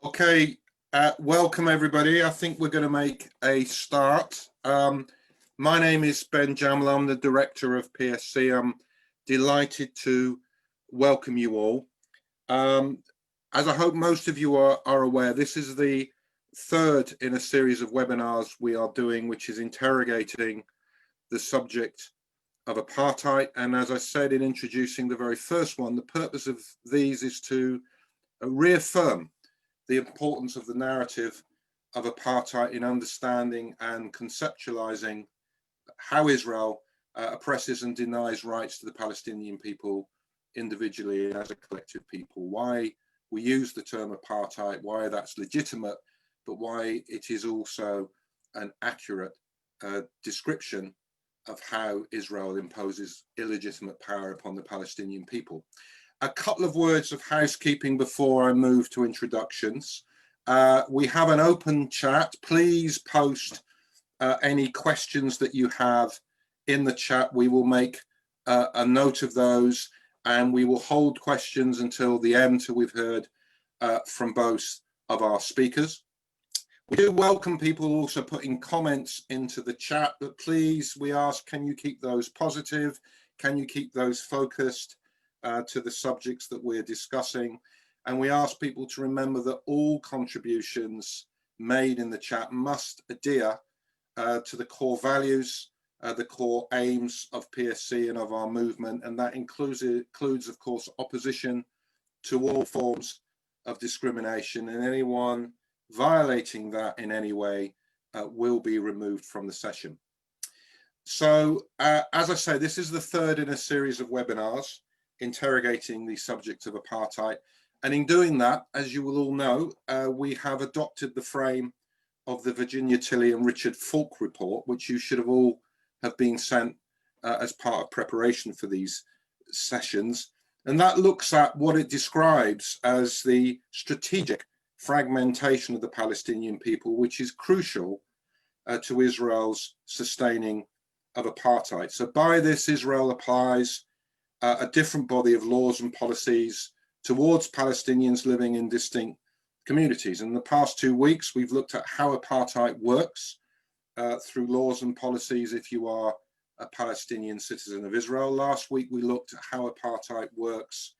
Okay, welcome everybody. I think we're going to make a start. My name is Ben Jamal. I'm the director of PSC. I'm delighted to welcome you all. As I hope most of you are aware, this is the third in a series of webinars we are doing, which is interrogating the subject of apartheid. And as I said in introducing the very first one, the purpose of these is to reaffirm the importance of the narrative of apartheid in understanding and conceptualizing how Israel oppresses and denies rights to the Palestinian people individually and as a collective people, why we use the term apartheid, why that's legitimate, but why it is also an accurate description of how Israel imposes illegitimate power upon the Palestinian people. A couple of words of housekeeping before I move to introductions. We have an open chat. Please post any questions that you have in the chat. We will make a note of those and we will hold questions until the end, till we've heard from both of our speakers. We do welcome people also putting comments into the chat, but please, we ask, can you keep those positive? Can you keep those focused to the subjects that we're discussing? And we ask people to remember that all contributions made in the chat must adhere to the core values, the core aims of PSC and of our movement, and that includes of course, opposition to all forms of discrimination, and anyone violating that in any way will be removed from the session. So, as I say, this is the third in a series of webinars interrogating the subject of apartheid. And in doing that, as you will all know, we have adopted the frame of the Virginia Tilley and Richard Falk report, which you should have all have been sent as part of preparation for these sessions. And that looks at what it describes as the strategic fragmentation of the Palestinian people, which is crucial to Israel's sustaining of apartheid. So by this, Israel applies a different body of laws and policies towards Palestinians living in distinct communities. In the past 2 weeks, we've looked at how apartheid works through laws and policies if you are a Palestinian citizen of Israel. Last week, we looked at how apartheid works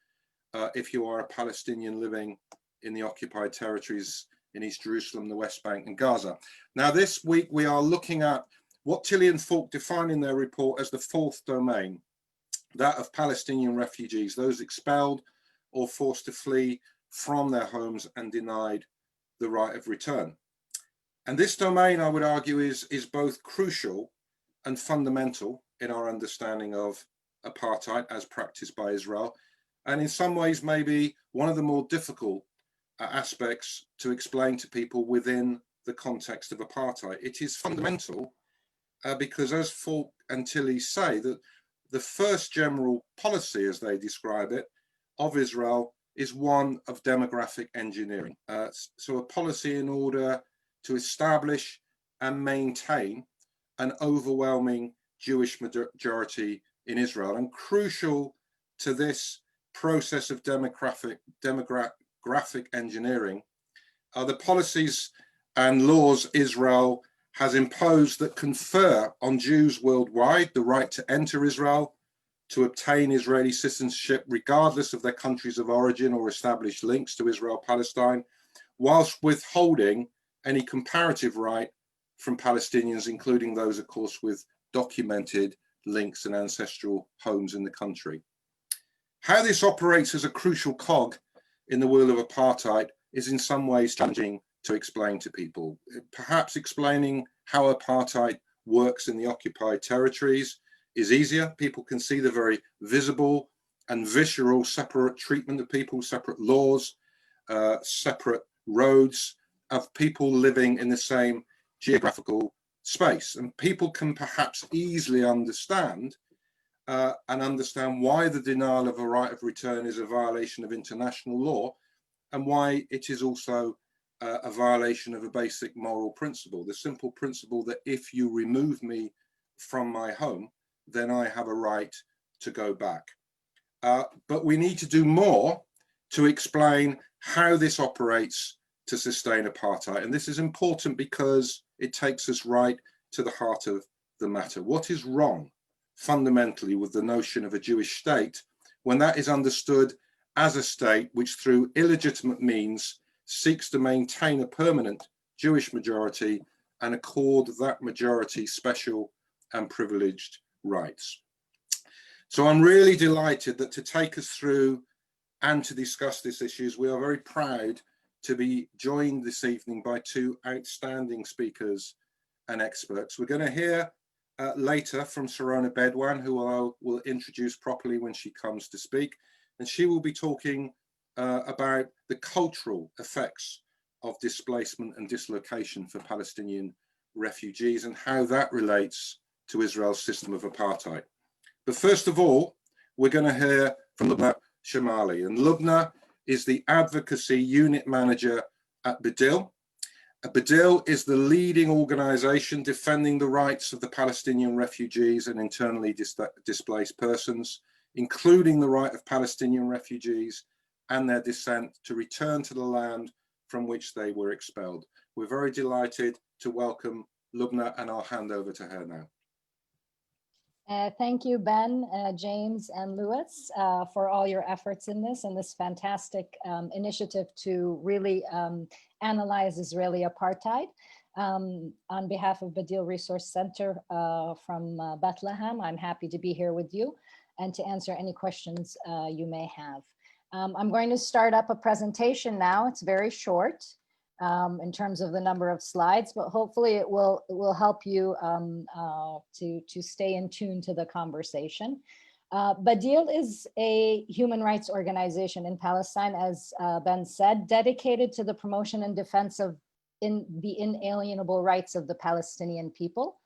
if you are a Palestinian living in the occupied territories in East Jerusalem, the West Bank and Gaza. Now, this week, we are looking at what Tilley and Falk define in their report as the fourth domain, that of Palestinian refugees, those expelled or forced to flee from their homes and denied the right of return. And this domain, I would argue, is both crucial and fundamental in our understanding of apartheid as practiced by Israel, and in some ways maybe one of the more difficult aspects to explain to people within the context of apartheid. It is fundamental because, as Falk and Tilley say, that the first general policy, as they describe it, of Israel is one of demographic engineering. So a policy in order to establish and maintain an overwhelming Jewish majority in Israel. And crucial to this process of demographic engineering are the policies and laws Israel has imposed that confer on Jews worldwide the right to enter Israel, to obtain Israeli citizenship regardless of their countries of origin or established links to Israel-Palestine, whilst withholding any comparative right from Palestinians, including those, of course, with documented links and ancestral homes in the country. How this operates as a crucial cog in the wheel of apartheid is in some ways challenging to explain to people. Perhaps explaining how apartheid works in the occupied territories is easier. People can see the very visible and visceral separate treatment of people, separate laws, separate roads of people living in the same geographical space. And people can perhaps easily understand why the denial of a right of return is a violation of international law, and why it is also a violation of a basic moral principle, the simple principle that if you remove me from my home, then I have a right to go back. But we need to do more to explain how this operates to sustain apartheid. And this is important because it takes us right to the heart of the matter. What is wrong fundamentally with the notion of a Jewish state when that is understood as a state which through illegitimate means seeks to maintain a permanent Jewish majority and accord that majority special and privileged rights? So I'm really delighted that to take us through and to discuss these issues, we are very proud to be joined this evening by two outstanding speakers and experts. We're going to hear later from Sarona Bedwan, who I will introduce properly when she comes to speak. And she will be talking about the cultural effects of displacement and dislocation for Palestinian refugees and how that relates to Israel's system of apartheid. But first of all, we're going to hear from Lubnah Shomali. And Lubnah is the Advocacy Unit Manager at BADIL. BADIL is the leading organization defending the rights of the Palestinian refugees and internally displaced persons, including the right of Palestinian refugees and their descent to return to the land from which they were expelled. We're very delighted to welcome Lubnah, and I'll hand over to her now. Thank you, Ben, James, and Lewis, for all your efforts in this and this fantastic initiative to really analyze Israeli apartheid. On behalf of BADIL Resource Center from Bethlehem, I'm happy to be here with you and to answer any questions you may have. I'm going to start up a presentation now. It's very short in terms of the number of slides, but hopefully it will help you to stay in tune to the conversation. BADIL is a human rights organization in Palestine, as Ben said, dedicated to the promotion and defense of the inalienable rights of the Palestinian people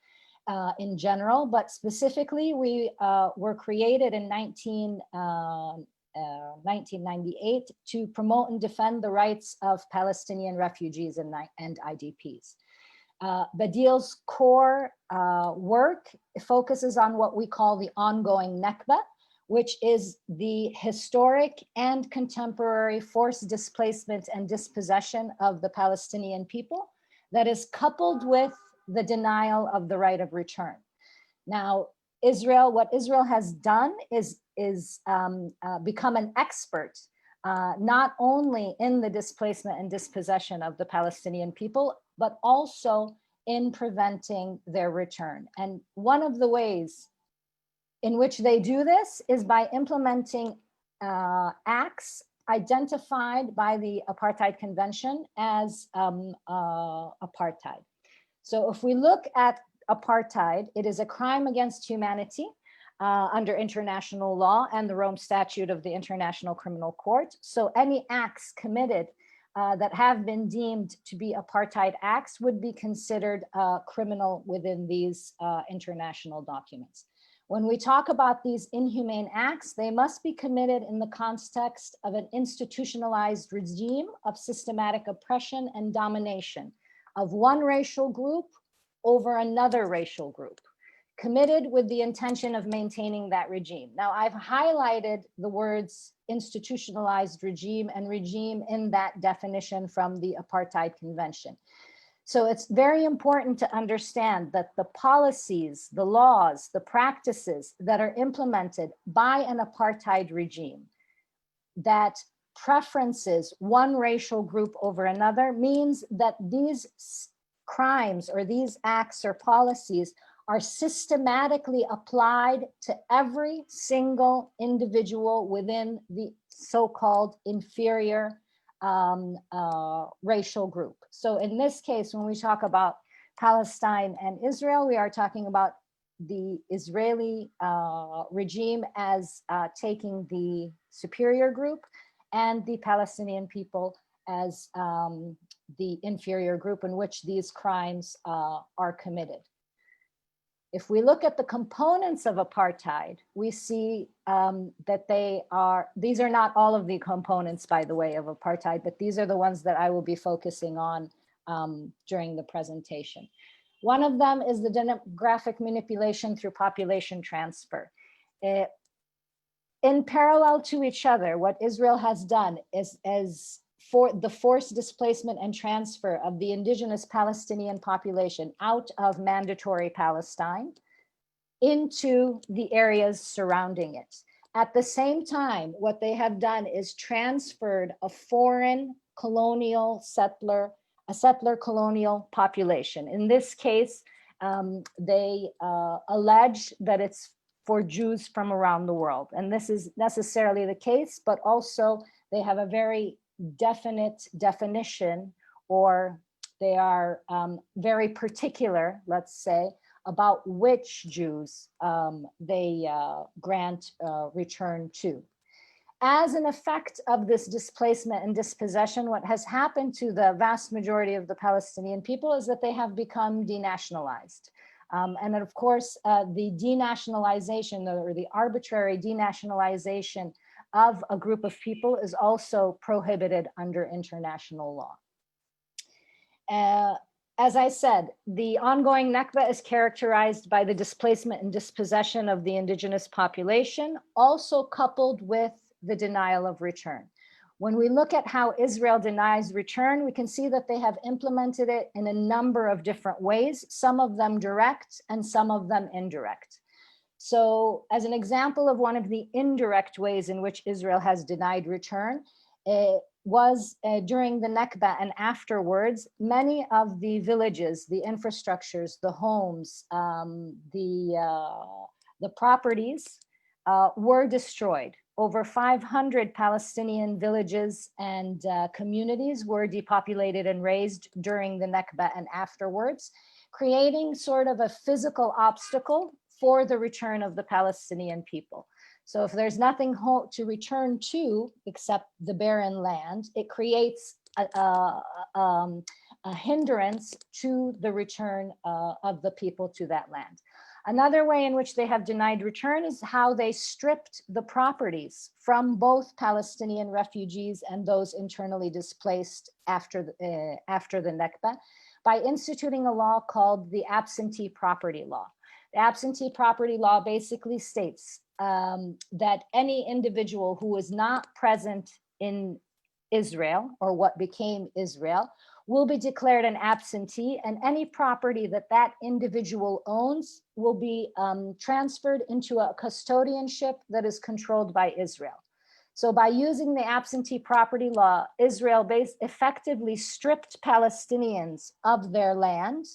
in general, but specifically we were created in 1998 to promote and defend the rights of Palestinian refugees and IDPs. BADIL's core work focuses on what we call the ongoing Nakba, which is the historic and contemporary forced displacement and dispossession of the Palestinian people that is coupled with the denial of the right of return. Now, what Israel has done is become an expert not only in the displacement and dispossession of the Palestinian people, but also in preventing their return. And one of the ways in which they do this is by implementing acts identified by the Apartheid Convention as apartheid. So if we look at apartheid, it is a crime against humanity under international law and the Rome Statute of the International Criminal Court. So any acts committed that have been deemed to be apartheid acts would be considered criminal within these international documents. When we talk about these inhumane acts, they must be committed in the context of an institutionalized regime of systematic oppression and domination of one racial group over another racial group, committed with the intention of maintaining that regime. Now, I've highlighted the words institutionalized regime and regime in that definition from the Apartheid Convention. So it's very important to understand that the policies, the laws, the practices that are implemented by an apartheid regime that preferences one racial group over another means that these crimes or these acts or policies are systematically applied to every single individual within the so-called inferior racial group. So in this case, when we talk about Palestine and Israel, we are talking about the Israeli regime as taking the superior group and the Palestinian people as the inferior group in which these crimes are committed. If we look at the components of apartheid, we see that these are not all of the components, by the way, of apartheid, but these are the ones that I will be focusing on during the presentation. One of them is the demographic manipulation through population transfer. In parallel to each other, what Israel has done is for the forced displacement and transfer of the indigenous Palestinian population out of mandatory Palestine into the areas surrounding it. At the same time, what they have done is transferred a foreign colonial settler, a settler colonial population. In this case, they allege that it's for Jews from around the world. And this is necessarily the case, but also they have a very definite definition, or they are very particular, let's say, about which Jews they grant return to. As an effect of this displacement and dispossession, what has happened to the vast majority of the Palestinian people is that they have become denationalized. And of course, the denationalization or the arbitrary denationalization of a group of people is also prohibited under international law. As I said, the ongoing Nakba is characterized by the displacement and dispossession of the indigenous population, also coupled with the denial of return. When we look at how Israel denies return, we can see that they have implemented it in a number of different ways, some of them direct and some of them indirect. So as an example of one of the indirect ways in which Israel has denied return, was during the Nakba and afterwards, many of the villages, the infrastructures, the homes, the properties were destroyed. Over 500 Palestinian villages and communities were depopulated and razed during the Nakba and afterwards, creating sort of a physical obstacle for the return of the Palestinian people. So if there's nothing to return to except the barren land, it creates a hindrance to the return of the people to that land. Another way in which they have denied return is how they stripped the properties from both Palestinian refugees and those internally displaced after the Nakba by instituting a law called the Absentee Property Law. The Absentee Property Law basically states that any individual who is not present in Israel, or what became Israel, will be declared an absentee, and any property that that individual owns will be transferred into a custodianship that is controlled by Israel. So by using the Absentee Property Law, Israel effectively stripped Palestinians of their land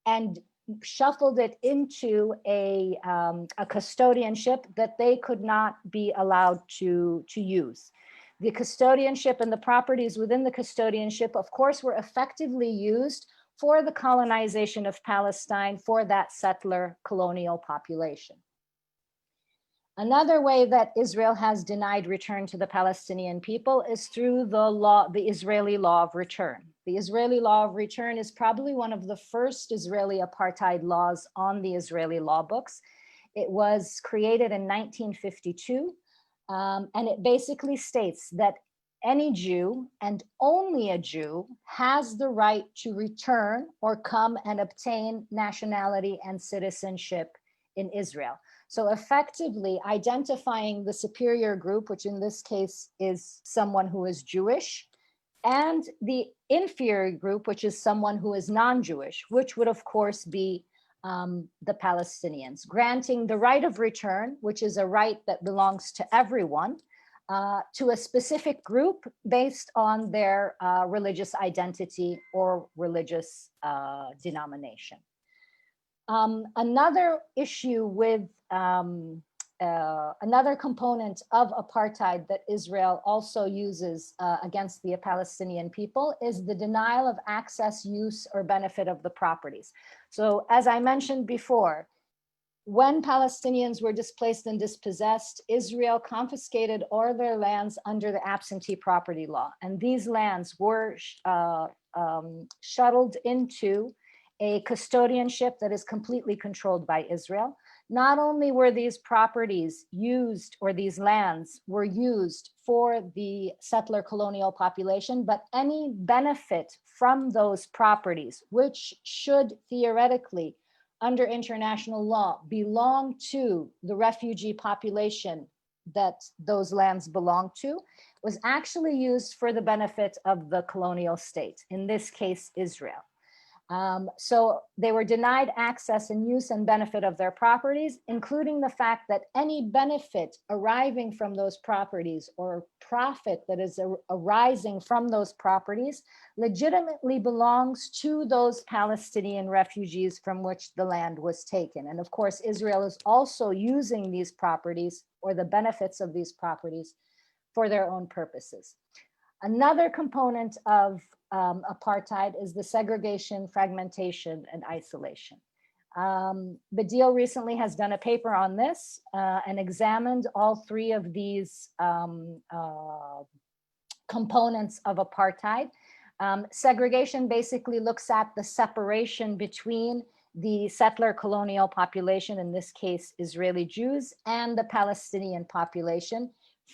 and shuffled it into a custodianship that they could not be allowed to use. The custodianship and the properties within the custodianship, of course, were effectively used for the colonization of Palestine for that settler colonial population. Another way that Israel has denied return to the Palestinian people is through the Israeli law of return. The Israeli law of return is probably one of the first Israeli apartheid laws on the Israeli law books. It was created in 1952. And it basically states that any Jew, and only a Jew, has the right to return or come and obtain nationality and citizenship in Israel. So effectively identifying the superior group, which in this case is someone who is Jewish, and the inferior group, which is someone who is non-Jewish, which would of course be the Palestinians, granting the right of return, which is a right that belongs to everyone, to a specific group based on their religious identity or religious denomination. Another issue with another component of apartheid that Israel also uses against the Palestinian people is the denial of access, use, or benefit of the properties. So as I mentioned before, when Palestinians were displaced and dispossessed, Israel confiscated all their lands under the Absentee Property Law. And these lands were shuttled into a custodianship that is completely controlled by Israel. Not only were these properties used, or these lands were used for the settler colonial population, but any benefit from those properties, which should theoretically, under international law, belong to the refugee population that those lands belong to, was actually used for the benefit of the colonial state, in this case, Israel. So they were denied access and use and benefit of their properties, including the fact that any benefit arising from those properties or profit that is arising from those properties legitimately belongs to those Palestinian refugees from which the land was taken. And of course, Israel is also using these properties or the benefits of these properties for their own purposes. Another component of apartheid is the segregation, fragmentation, and isolation. BADIL recently has done a paper on this and examined all three of these components of apartheid. Segregation basically looks at the separation between the settler colonial population, in this case, Israeli Jews, and the Palestinian population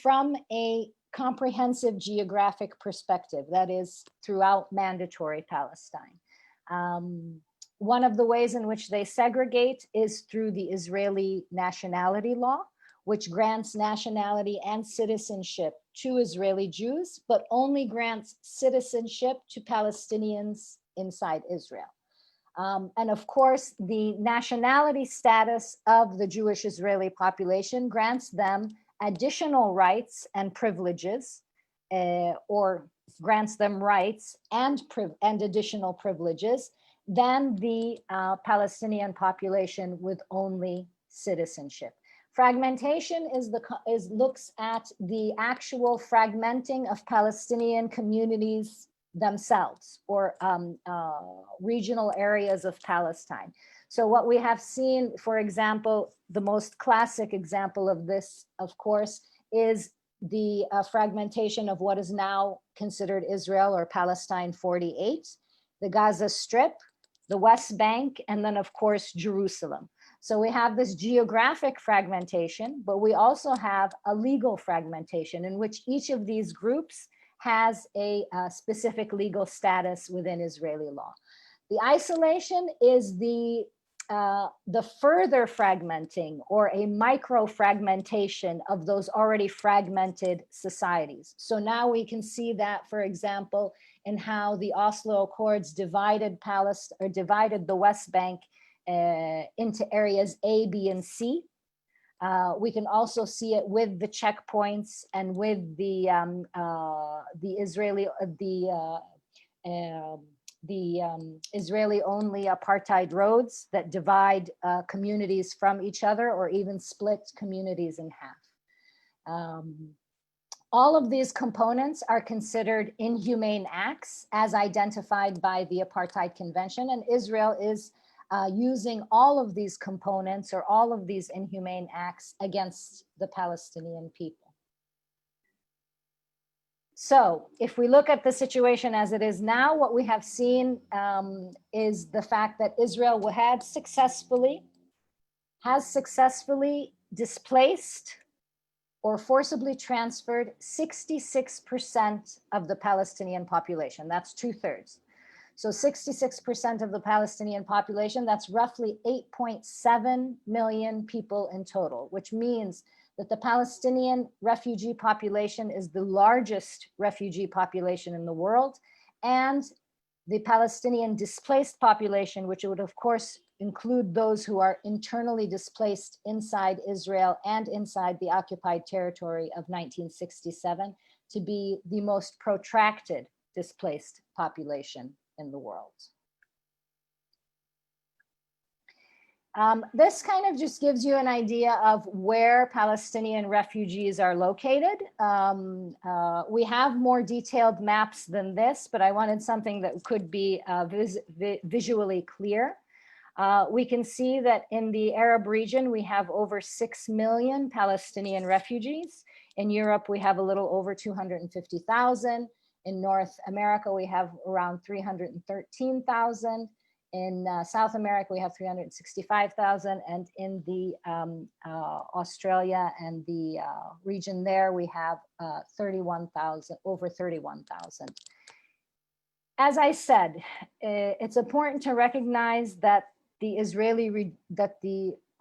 from a comprehensive geographic perspective, that is throughout mandatory Palestine. One of the ways in which they segregate is through the Israeli nationality law, which grants nationality and citizenship to Israeli Jews, but only grants citizenship to Palestinians inside Israel. And of course, the nationality status of the Jewish Israeli population grants them additional rights and privileges, or grants them rights and additional privileges than the Palestinian population with only citizenship. Fragmentation looks at the actual fragmenting of Palestinian communities themselves, or regional areas of Palestine. So what we have seen, for example, the most classic example of this, of course, is the fragmentation of what is now considered Israel or Palestine 48, the Gaza Strip, the West Bank, and then of course, Jerusalem. So we have this geographic fragmentation, but we also have a legal fragmentation in which each of these groups has a specific legal status within Israeli law. The isolation is the further fragmenting or a micro fragmentation of those already fragmented societies. So now we can see that, for example, in how the Oslo Accords divided the West Bank into areas A, B, and C. We can also see it with the checkpoints and with the Israeli-only apartheid roads that divide communities from each other or even split communities in half. All of these components are considered inhumane acts as identified by the Apartheid Convention, and Israel is using all of these components or all of these inhumane acts against the Palestinian people. So if we look at the situation as it is now, what we have seen is the fact that Israel has successfully displaced or forcibly transferred 66% of the Palestinian population. That's 2/3. So 66% of the Palestinian population, that's roughly 8.7 million people in total, which means that the Palestinian refugee population is the largest refugee population in the world, and the Palestinian displaced population, which would of course include those who are internally displaced inside Israel and inside the occupied territory of 1967, to be the most protracted displaced population in the world. This kind of just gives you an idea of where Palestinian refugees are located. We have more detailed maps than this, but I wanted something that could be visually clear. We can see that in the Arab region, we have over 6 million Palestinian refugees. In Europe, we have a little over 250,000. In North America, we have around 313,000. In South America, we have 365,000. And in the Australia and the region there, we have 31,000, over 31,000. As I said, it's important to recognize that the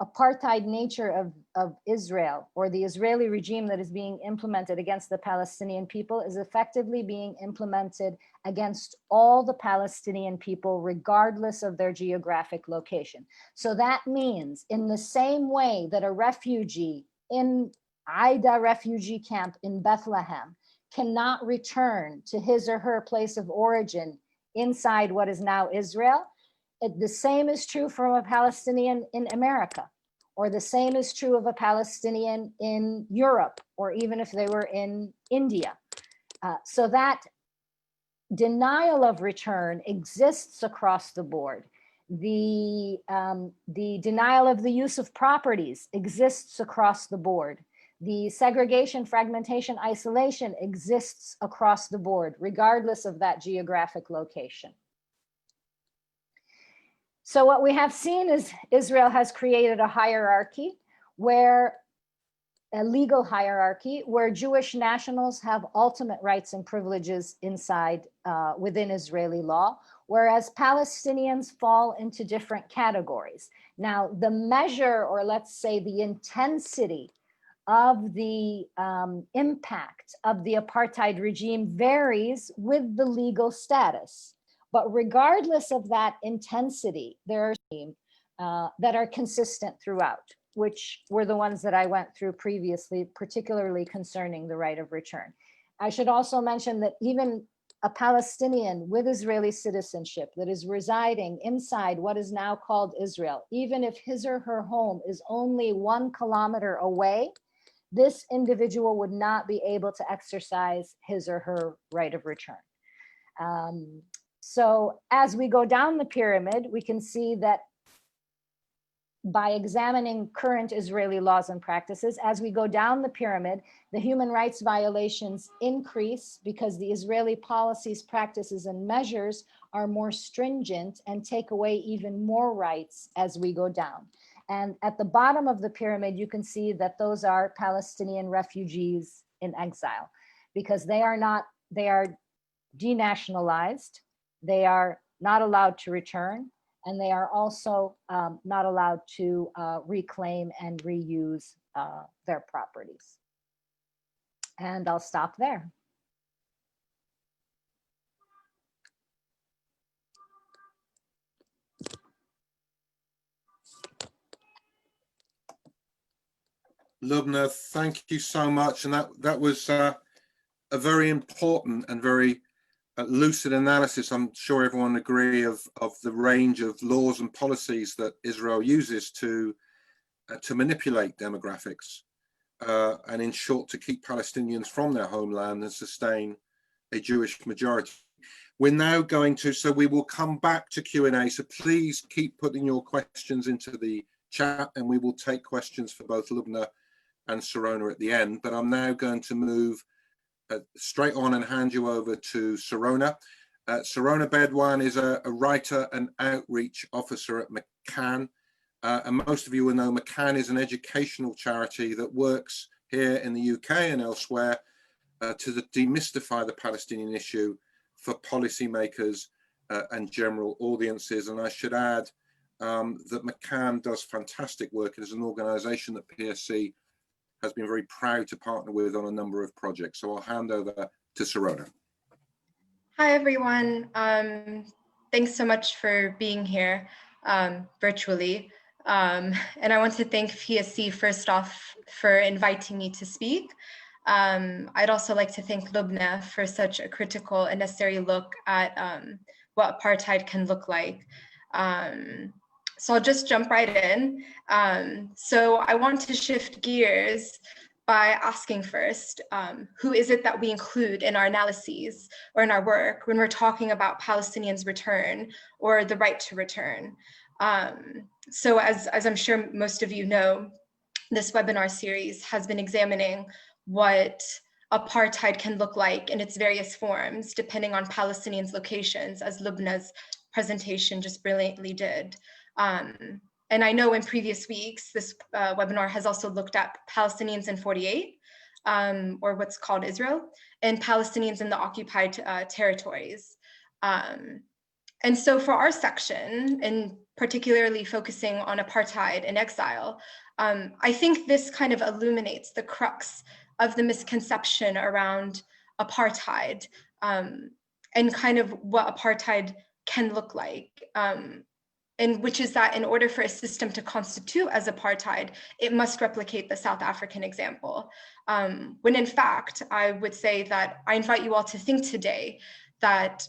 apartheid nature of Israel, or the Israeli regime that is being implemented against the Palestinian people, is effectively being implemented against all the Palestinian people, regardless of their geographic location. So that means, in the same way that a refugee in Aida refugee camp in Bethlehem cannot return to his or her place of origin inside what is now Israel, the same is true for a Palestinian in America, or the same is true of a Palestinian in Europe, or even if they were in India. So that denial of return exists across the board. The denial of the use of properties exists across the board. The segregation, fragmentation, isolation exists across the board, regardless of that geographic location. So what we have seen is Israel has created a hierarchy, where a legal hierarchy, where Jewish nationals have ultimate rights and privileges inside within Israeli law, whereas Palestinians fall into different categories. Now, the measure, or let's say the intensity of the impact of the apartheid regime varies with the legal status. But regardless of that intensity, there are that are consistent throughout, which were the ones that I went through previously, particularly concerning the right of return. I should also mention that even a Palestinian with Israeli citizenship that is residing inside what is now called Israel, even if his or her home is only 1 kilometer away, this individual would not be able to exercise his or her right of return. So as we go down the pyramid, we can see that by examining current Israeli laws and practices, as we go down the pyramid, the human rights violations increase because the Israeli policies, practices, and measures are more stringent and take away even more rights as we go down. And at the bottom of the pyramid, you can see that those are Palestinian refugees in exile, because they are denationalized, they are not allowed to return, and they are also not allowed to reclaim and reuse their properties. And I'll stop there. Lubnah, thank you so much. And that was a very important and very lucid analysis. I'm sure everyone agree of the range of laws and policies that Israel uses to manipulate demographics and, in short, to keep Palestinians from their homeland and sustain a Jewish majority. We're now going to, so we will come back to Q&A, so please keep putting your questions into the chat, and we will take questions for both Lubnah and Sarona at the end. But I'm now going to move straight on and hand you over to Sarona. Sarona Bedwan is a writer and outreach officer at Makan. And most of you will know Makan is an educational charity that works here in the UK and elsewhere to demystify the Palestinian issue for policymakers and general audiences. And I should add that Makan does fantastic work. It is an organisation that PSC has been very proud to partner with on a number of projects. So I'll hand over to Sarona. Hi, everyone. Thanks so much for being here virtually. And I want to thank PSC first off for inviting me to speak. I'd also like to thank Lubnah for such a critical and necessary look at what apartheid can look like. So I'll just jump right in. So I want to shift gears by asking first, who is it that we include in our analyses or in our work when we're talking about Palestinians' return or the right to return? So as I'm sure most of you know, this webinar series has been examining what apartheid can look like in its various forms, depending on Palestinians' locations, as Lubnah's presentation just brilliantly did. And I know in previous weeks, this webinar has also looked at Palestinians in 48, or what's called Israel, and Palestinians in the occupied territories. And so for our section, and particularly focusing on apartheid and exile, I think this kind of illuminates the crux of the misconception around apartheid, and kind of what apartheid can look like. And which is that in order for a system to constitute as apartheid, it must replicate the South African example. When in fact, I would say that I invite you all to think today that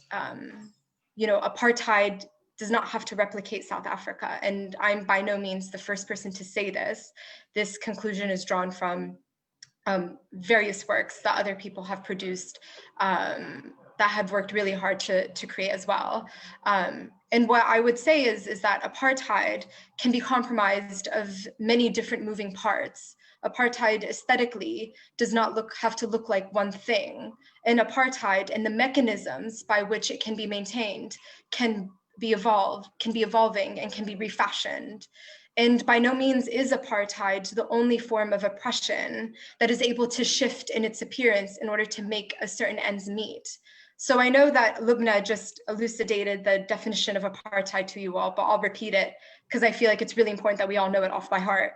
apartheid does not have to replicate South Africa. And I'm by no means the first person to say this. This conclusion is drawn from various works that other people have produced that have worked really hard to create as well. And what I would say is that apartheid can be compromised of many different moving parts. Apartheid aesthetically does not have to look like one thing. And apartheid and the mechanisms by which it can be maintained can be evolving and can be refashioned. And by no means is apartheid the only form of oppression that is able to shift in its appearance in order to make a certain ends meet. So I know that Lubnah just elucidated the definition of apartheid to you all, but I'll repeat it because I feel like it's really important that we all know it off by heart.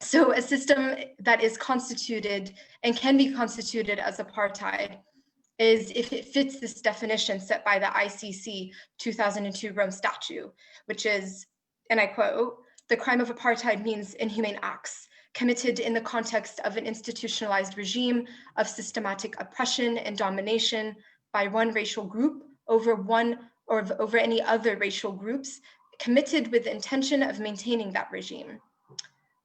So a system that is constituted and can be constituted as apartheid is if it fits this definition set by the ICC 2002 Rome Statute, which is, and I quote, "The crime of apartheid means inhumane acts committed in the context of an institutionalized regime of systematic oppression and domination by one racial group over one or over any other racial groups, committed with the intention of maintaining that regime."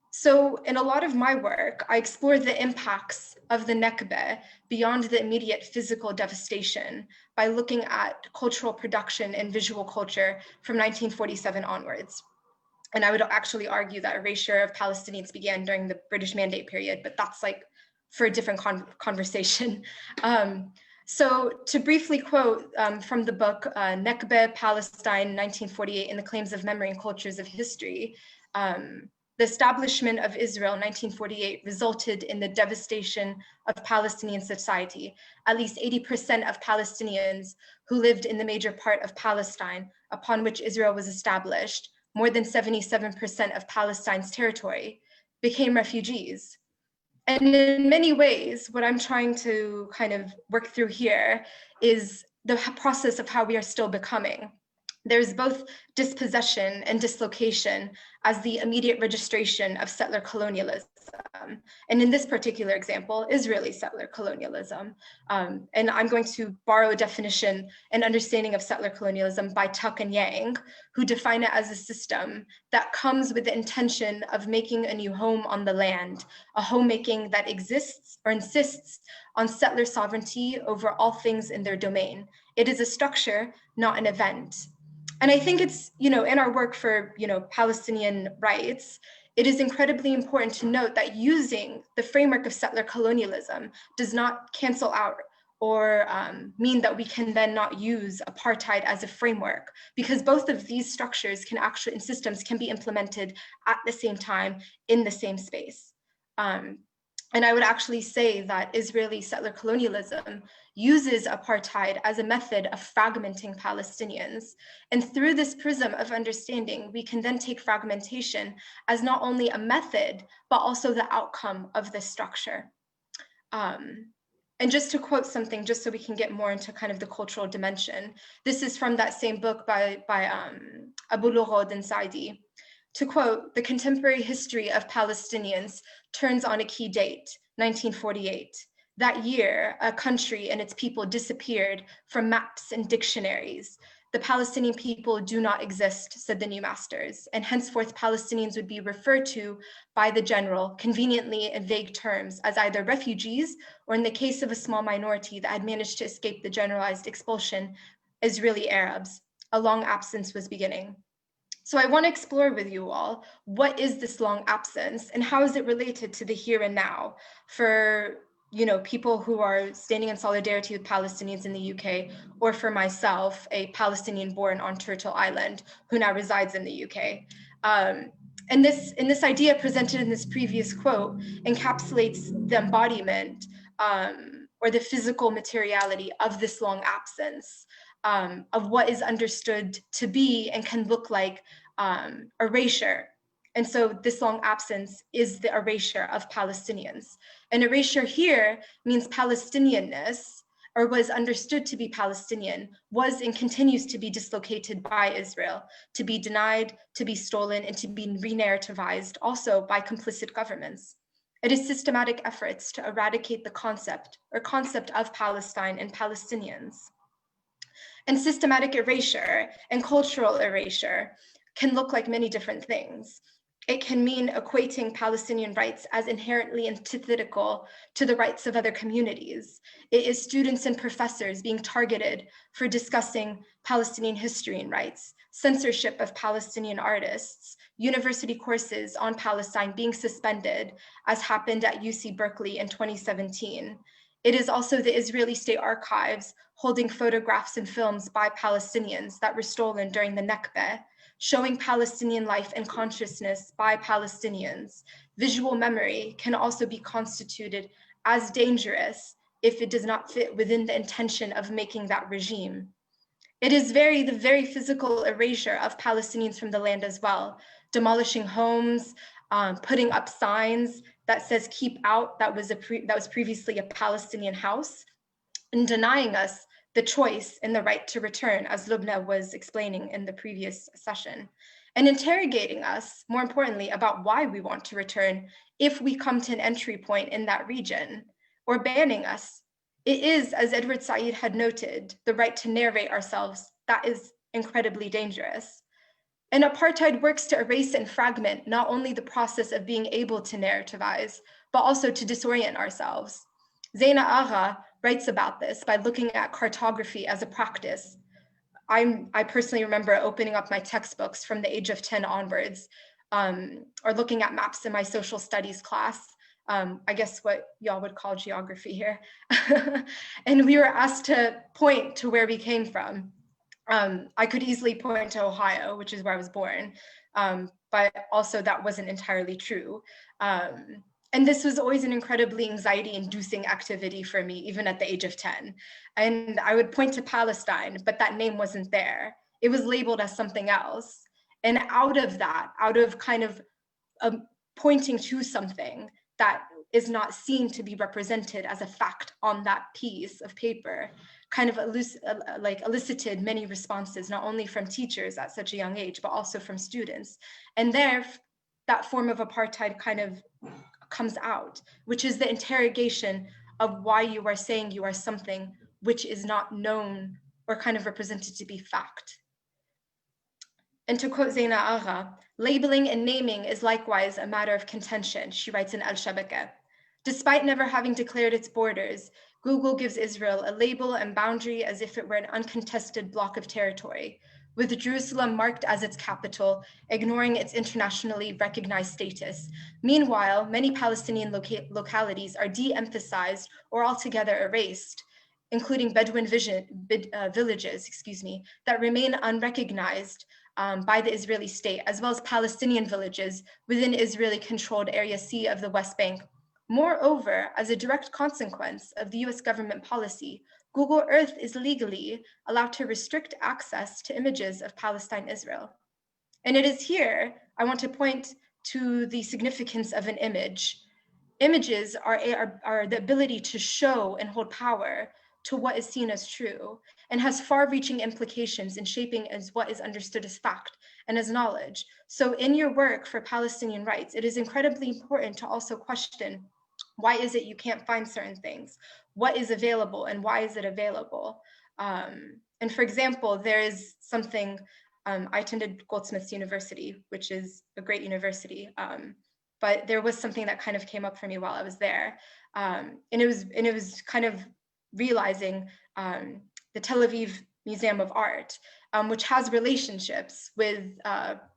So in a lot of my work, I explore the impacts of the Nakba beyond the immediate physical devastation by looking at cultural production and visual culture from 1947 onwards. And I would actually argue that erasure of Palestinians began during the British Mandate period, but that's like for a different conversation. So to briefly quote from the book, Nakba, Palestine, 1948, and the Claims of Memory and Cultures of History, the establishment of Israel in 1948 resulted in the devastation of Palestinian society. At least 80% of Palestinians who lived in the major part of Palestine upon which Israel was established, more than 77% of Palestine's territory, became refugees. And in many ways, what I'm trying to kind of work through here is the process of how we are still becoming. There's both dispossession and dislocation as the immediate registration of settler colonialism. And in this particular example, Israeli settler colonialism. And I'm going to borrow a definition and understanding of settler colonialism by Tuck and Yang, who define it as a system that comes with the intention of making a new home on the land, a homemaking that exists or insists on settler sovereignty over all things in their domain. It is a structure, not an event. And I think it's, in our work for, Palestinian rights, it is incredibly important to note that using the framework of settler colonialism does not cancel out or mean that we can then not use apartheid as a framework, because both of these structures and systems can be implemented at the same time in the same space. And I would actually say that Israeli settler colonialism uses apartheid as a method of fragmenting Palestinians. And through this prism of understanding, we can then take fragmentation as not only a method, but also the outcome of this structure. And just to quote something, just so we can get more into kind of the cultural dimension, this is from that same book by Abu Lughod and Saidi. To quote, "The contemporary history of Palestinians turns on a key date, 1948. That year, a country and its people disappeared from maps and dictionaries. The Palestinian people do not exist," said the new masters, and henceforth Palestinians would be referred to by the general, conveniently in vague terms, as either refugees, or in the case of a small minority that had managed to escape the generalized expulsion, Israeli Arabs. A long absence was beginning. So I want to explore with you all, what is this long absence and how is it related to the here and now for people who are standing in solidarity with Palestinians in the UK, or for myself, a Palestinian born on Turtle Island who now resides in the UK. And this idea presented in this previous quote encapsulates the embodiment or the physical materiality of this long absence, of what is understood to be and can look like erasure. And so this long absence is the erasure of Palestinians. And erasure here means Palestinianness, or was understood to be Palestinian, was and continues to be dislocated by Israel, to be denied, to be stolen, and to be re-narrativized also by complicit governments. It is systematic efforts to eradicate the concept of Palestine and Palestinians. And systematic erasure and cultural erasure can look like many different things. It can mean equating Palestinian rights as inherently antithetical to the rights of other communities. It is students and professors being targeted for discussing Palestinian history and rights, censorship of Palestinian artists, university courses on Palestine being suspended, as happened at UC Berkeley in 2017. It is also the Israeli State Archives holding photographs and films by Palestinians that were stolen during the Nakba, showing Palestinian life and consciousness by Palestinians. Visual memory can also be constituted as dangerous if it does not fit within the intention of making that regime. It is the very physical erasure of Palestinians from the land as well, demolishing homes, putting up signs that says "keep out," that was previously a Palestinian house, and denying us the choice and the right to return, as Lubnah was explaining in the previous session, and interrogating us, more importantly, about why we want to return if we come to an entry point in that region, or banning us. It is, as Edward Said had noted, the right to narrate ourselves that is incredibly dangerous. And apartheid works to erase and fragment not only the process of being able to narrativize, but also to disorient ourselves. Zaina Agha writes about this by looking at cartography as a practice. I personally remember opening up my textbooks from the age of 10 onwards, or looking at maps in my social studies class, I guess what y'all would call geography here. And we were asked to point to where we came from. I could easily point to Ohio, which is where I was born, but also that wasn't entirely true. And this was always an incredibly anxiety-inducing activity for me, even at the age of 10. And I would point to Palestine, but that name wasn't there. It was labeled as something else. And out of that, out of kind of pointing to something that is not seen to be represented as a fact on that piece of paper, kind of elicited many responses, not only from teachers at such a young age, but also from students. And there, that form of apartheid kind of comes out, which is the interrogation of why you are saying you are something which is not known or kind of represented to be fact. And to quote Zaina Agha, labeling and naming is likewise a matter of contention, she writes in Al-Shabaka. Despite never having declared its borders, Google gives Israel a label and boundary as if it were an uncontested block of territory, with Jerusalem marked as its capital, ignoring its internationally recognized status. Meanwhile, many Palestinian localities are de-emphasized or altogether erased, including Bedouin villages, that remain unrecognized by the Israeli state, as well as Palestinian villages within Israeli-controlled Area C of the West Bank. Moreover, as a direct consequence of the US government policy, Google Earth is legally allowed to restrict access to images of Palestine-Israel. And it is here I want to point to the significance of an image. Images are the ability to show and hold power to what is seen as true, and has far-reaching implications in shaping as what is understood as fact and as knowledge. So in your work for Palestinian rights, it is incredibly important to also question, why is it you can't find certain things? What is available and why is it available? And for example, there is something, I attended Goldsmiths University, which is a great university, but there was something that kind of came up for me while I was there. And it was kind of realizing the Tel Aviv Museum of Art, which has relationships with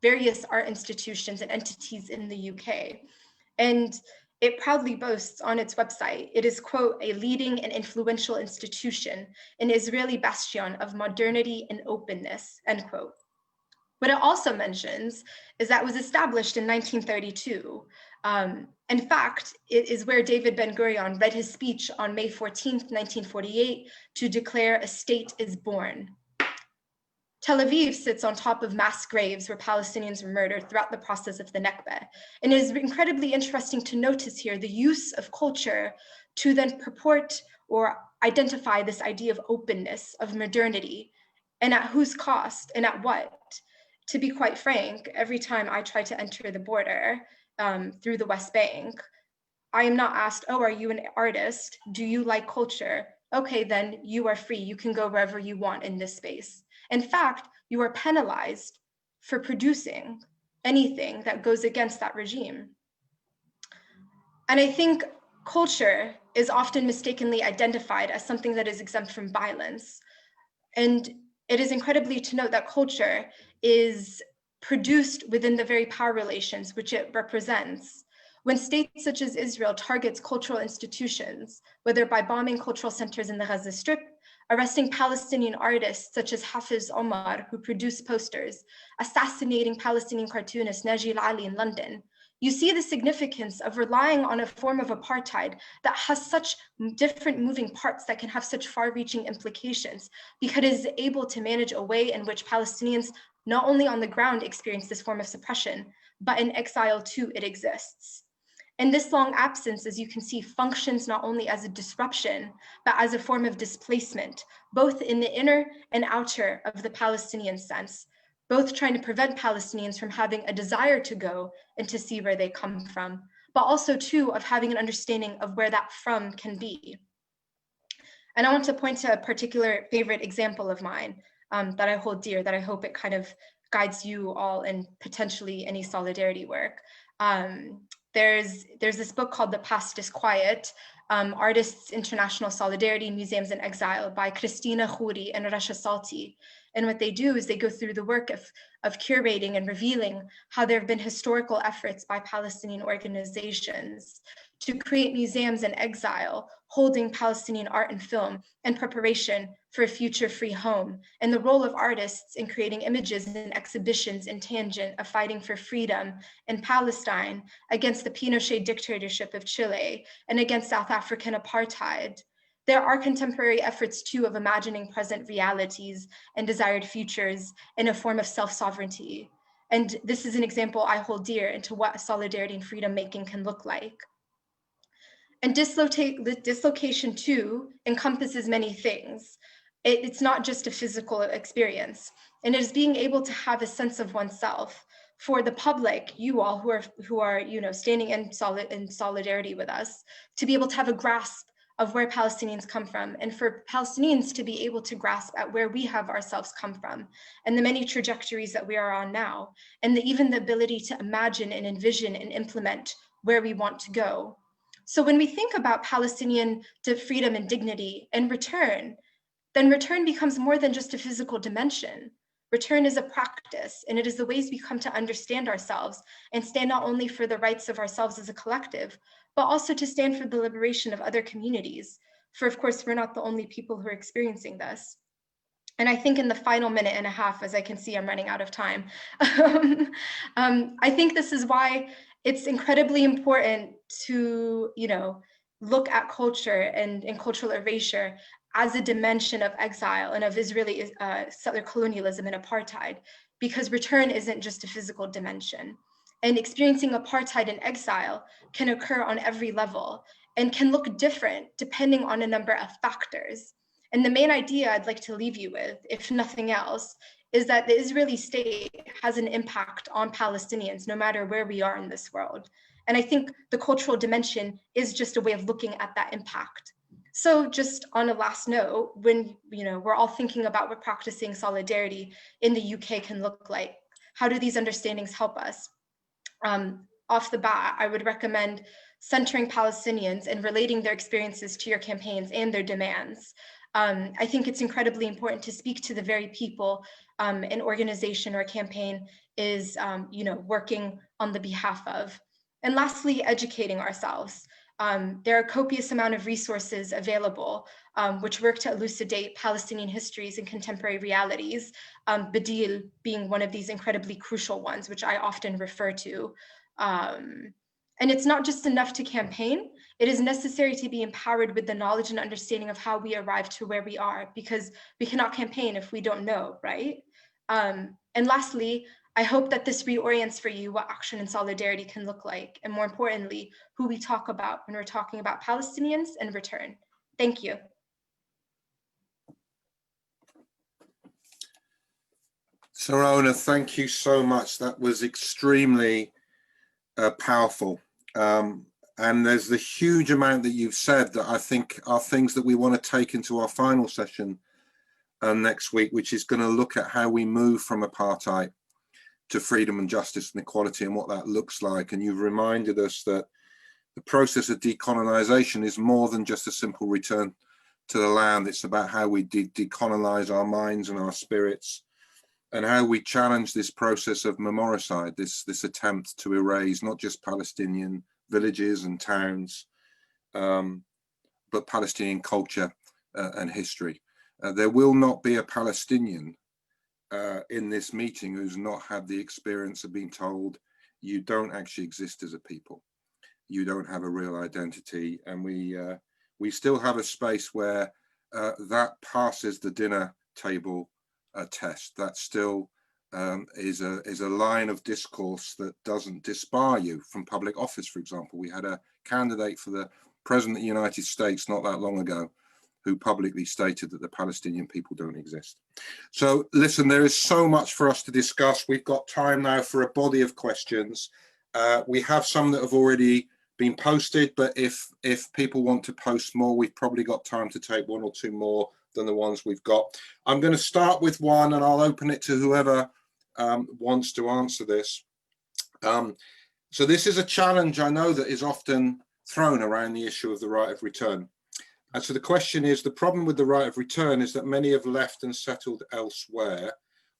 various art institutions and entities in the UK. And it proudly boasts on its website, it is, quote, a leading and influential institution, an Israeli bastion of modernity and openness, end quote. What it also mentions is that it was established in 1932 In fact, it is where David Ben-Gurion read his speech on May 14th, 1948, to declare a state is born. Tel Aviv sits on top of mass graves where Palestinians were murdered throughout the process of the Nakba. And it is incredibly interesting to notice here the use of culture to then purport or identify this idea of openness, of modernity, and at whose cost and at what. To be quite frank, every time I try to enter the border through the West Bank, I am not asked, oh, are you an artist? Do you like culture? Okay, then you are free. You can go wherever you want in this space. In fact, you are penalized for producing anything that goes against that regime. And I think culture is often mistakenly identified as something that is exempt from violence. And it is incredibly to note that culture is produced within the very power relations which it represents. When states such as Israel targets cultural institutions, whether by bombing cultural centers in the Gaza Strip, arresting Palestinian artists such as Hafiz Omar, who produced posters, assassinating Palestinian cartoonist Najil Ali in London, you see the significance of relying on a form of apartheid that has such different moving parts that can have such far-reaching implications, because it is able to manage a way in which Palestinians not only on the ground experience this form of suppression, but in exile too, it exists. And this long absence, as you can see, functions not only as a disruption, but as a form of displacement, both in the inner and outer of the Palestinian sense, both trying to prevent Palestinians from having a desire to go and to see where they come from, but also too of having an understanding of where that from can be. And I want to point to a particular favorite example of mine that I hold dear, that I hope it kind of guides you all in potentially any solidarity work. There's this book called The Past is Quiet, Artists, International Solidarity, Museums in Exile by Christina Khoury and Rasha Salti. And what they do is they go through the work of curating and revealing how there have been historical efforts by Palestinian organizations to create museums in exile, holding Palestinian art and film in preparation for a future free home, and the role of artists in creating images and exhibitions in tangent of fighting for freedom in Palestine against the Pinochet dictatorship of Chile and against South African apartheid. There are contemporary efforts too of imagining present realities and desired futures in a form of self-sovereignty. And this is an example I hold dear into what solidarity and freedom making can look like. And dislocation too encompasses many things. It's not just a physical experience, and it is being able to have a sense of oneself. For the public, you all who are standing in solidarity with us, to be able to have a grasp of where Palestinians come from, and for Palestinians to be able to grasp at where we have ourselves come from, and the many trajectories that we are on now, and even the ability to imagine and envision and implement where we want to go. So when we think about Palestinian freedom and dignity and return, then return becomes more than just a physical dimension. Return is a practice, and it is the ways we come to understand ourselves and stand not only for the rights of ourselves as a collective, but also to stand for the liberation of other communities. For of course, we're not the only people who are experiencing this. And I think in the final minute and a half, as I can see, I'm running out of time. I think this is why it's incredibly important to, look at culture and cultural erasure as a dimension of exile and of Israeli settler colonialism and apartheid, because return isn't just a physical dimension. And experiencing apartheid in exile can occur on every level and can look different depending on a number of factors. And the main idea I'd like to leave you with, if nothing else, is that the Israeli state has an impact on Palestinians no matter where we are in this world. And I think the cultural dimension is just a way of looking at that impact. So just on a last note, when we're all thinking about what practicing solidarity in the UK can look like, how do these understandings help us? Off the bat, I would recommend centering Palestinians and relating their experiences to your campaigns and their demands. I think it's incredibly important to speak to the very people an organization or a campaign is working on the behalf of. And lastly, educating ourselves. There are a copious amount of resources available which work to elucidate Palestinian histories and contemporary realities, BADIL being one of these incredibly crucial ones, which I often refer to. And it's not just enough to campaign. It is necessary to be empowered with the knowledge and understanding of how we arrived to where we are, because we cannot campaign if we don't know, right? And lastly, I hope that this reorients for you what action and solidarity can look like, and more importantly, who we talk about when we're talking about Palestinians and return. Thank you. Sarona, thank you so much. That was extremely powerful. And there's the huge amount that you've said that I think are things that we want to take into our final session next week, which is going to look at how we move from apartheid to freedom and justice and equality and what that looks like. And you've reminded us that the process of decolonization is more than just a simple return to the land. It's about how we decolonize our minds and our spirits, and how we challenge this process of memoricide, this attempt to erase not just Palestinian villages and towns, but Palestinian culture and history. There will not be a Palestinian in this meeting who's not had the experience of being told, you don't actually exist as a people. You don't have a real identity. And we still have a space where that passes the dinner table test. That still is a line of discourse that doesn't disbar you from public office. For example, we had a candidate for the President of the United States not that long ago who publicly stated that the Palestinian people don't exist. So listen, there is so much for us to discuss. We've got time now for a body of questions. We have some that have already been posted, but if people want to post more, we've probably got time to take one or two more than the ones we've got. I'm going to start with one and I'll open it to whoever wants to answer this. So this is a challenge I know that is often thrown around the issue of the right of return. And so the question is, the problem with the right of return is that many have left and settled elsewhere.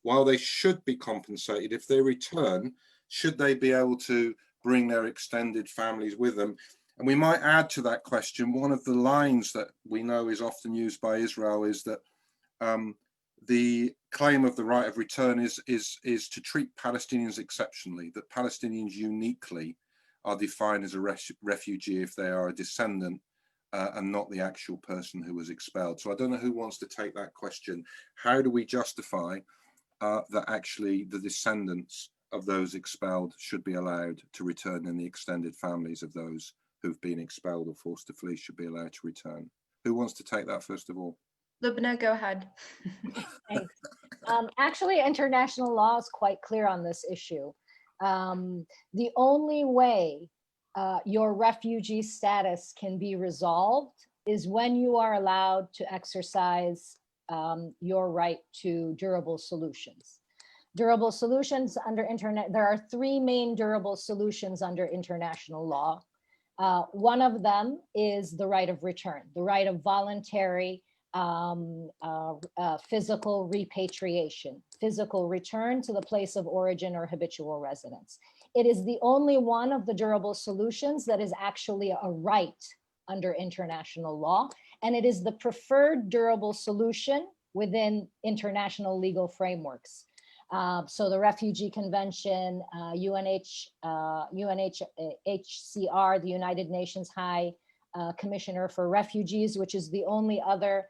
While they should be compensated, if they return, should they be able to bring their extended families with them? And we might add to that question, one of the lines that we know is often used by Israel is that the claim of the right of return is to treat Palestinians exceptionally, that Palestinians uniquely are defined as a refugee if they are a descendant and not the actual person who was expelled. So I don't know who wants to take that question. How do we justify that actually the descendants of those expelled should be allowed to return, and the extended families of those who've been expelled or forced to flee should be allowed to return? Who wants to take that first of all? Lubnah, go ahead. Thanks. Actually, international law is quite clear on this issue. The only way your refugee status can be resolved is when you are allowed to exercise your right to durable solutions. Durable solutions under there are three main durable solutions under international law. One of them is the right of return, the right of voluntary physical repatriation, physical return to the place of origin or habitual residence. It is the only one of the durable solutions that is actually a right under international law, and it is the preferred durable solution within international legal frameworks. So the Refugee Convention, UNHCR, the United Nations High Commissioner for Refugees, which is the only other